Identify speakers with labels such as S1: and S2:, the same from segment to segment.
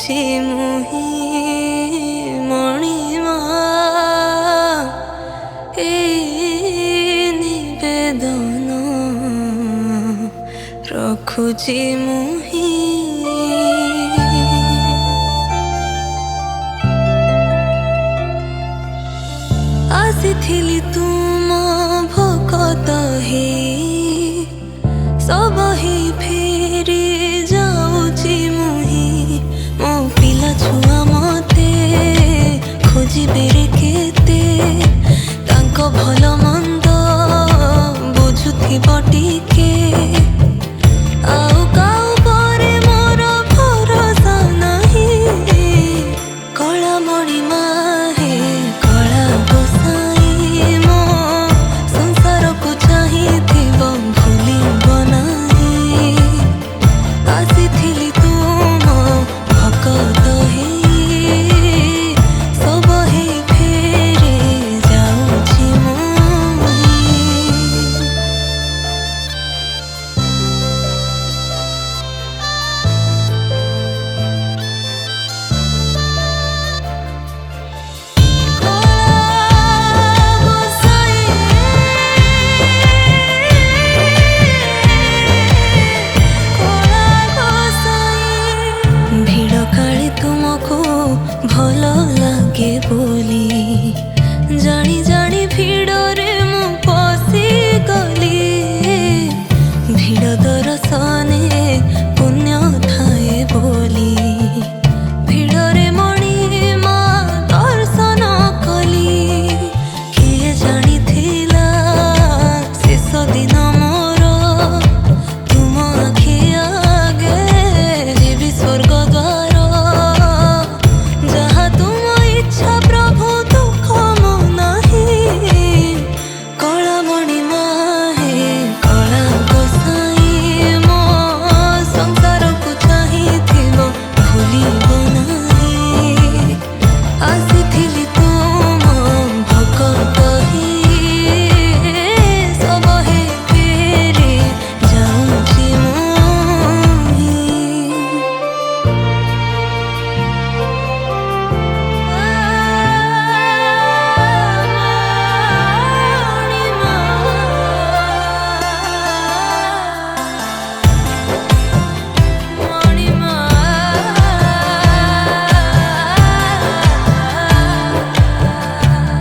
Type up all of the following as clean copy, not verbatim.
S1: ରଖୁଛି ମୁହିଁ ମଣିମା ନିବେଦନ ରଖୁଛି ମୁହିଁ। ଆସିଥିଲି ତୁମ ଭକତ ହେଇ ସବହି ଫେରି ଯାଉଛି ମୁହିଁ। ମୋ ପିଲା ଛୁଆ ମତେ ଖୋଜିବେ ରେ କେତେ, ତାଙ୍କ ଭଲ ମନ୍ଦ ବୁଝୁଥିବ ଟିକେ। ଆଉ କାଉ ପରେ ମୋର ଭରସା ନାହିଁ, କଳା ମଣିମା ହେ କଳା ଗୋସାଇଁ ମୋ ସଂସାରକୁ ଚାହିଁଥିବ ଭୁଲିବ ନାହିଁ। ଆସିଥିଲି ତୁମ ଭକତ ହେଇ ସବହି ଫେରି ଯାଉଛି ମୁହିଁ। ଭିଡ଼ କାଳେ ତୁମକୁ ଭଲ ଲାଗେ ବୋଲି ଜାଣି ଜାଣି ଭିଡ଼ରେ ମୁଁ ପଶିଗଲି। ଭିଡ଼ ଦର୍ଶନେ ପୁଣ୍ୟ ଥାଏ ବୋଲି ଭିଡ଼ରେ ମଣିମା ଦର୍ଶନ କଲି। କିଏ ଜାଣିଥିଲା ଶେଷ ଦିନ ମୋର ତୁମ ଆଖି ଆଗେ ଯିବି ସ୍ୱର୍ଗ ଦ୍ୱାର। ଯାହା ତୁମ ଇଚ୍ଛା ପ୍ରଭୁ ଦୁଃଖ ମୁଁ ନାହିଁ, କଳା ମଣିମା ହେ କଳା ଗୋସାଇଁ ମୋ ସଂସାରକୁ ଚାହିଁଥିବ ଭୁଲିବ ନାହିଁ। ଆସିଥିଲି ତୁମ ଭକତ ହେଇ ସବହି ଫେରି ଯାଉଛି ମୁହିଁ।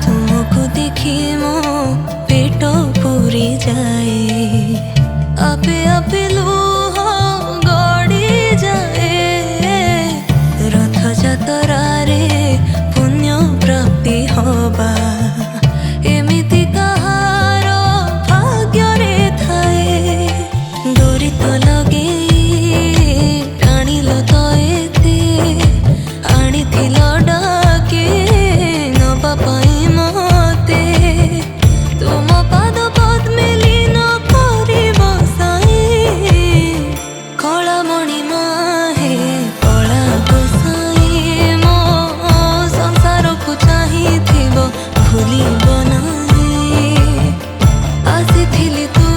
S1: ତୁମକୁ ଦେଖି ମୋ ପେଟ ପୁରି ଯାଏ, ଆପେ ଆପେ ଲୁହ ଗଡ଼ି ଯାଏ। ରଥଯାତ୍ରାରେ ପୁଣ୍ୟ ପ୍ରାପ୍ତି ହବା ଏମିତି କାହାର ଭାଗ୍ୟରେ ଥାଏ। ଡୋରି ତ ଲଗେଇ ଟାଣିଲ ତ ଏତେ, ଆଣିଥିଲ ଡାକି ନବା ପାଇଁ ମତେ। ତୁମ ପାଦ ପଦ୍ମେ ଲୀନ କରିବ ସାଇଁ, କଳା ମଣିମା ହେ କଳା ଗୋସାଇଁ ମୋ ସଂସାରକୁ ଚାହିଁଥିବ ଭୁଲିବ ନାହିଁ। ଆସିଥିଲି ତୁ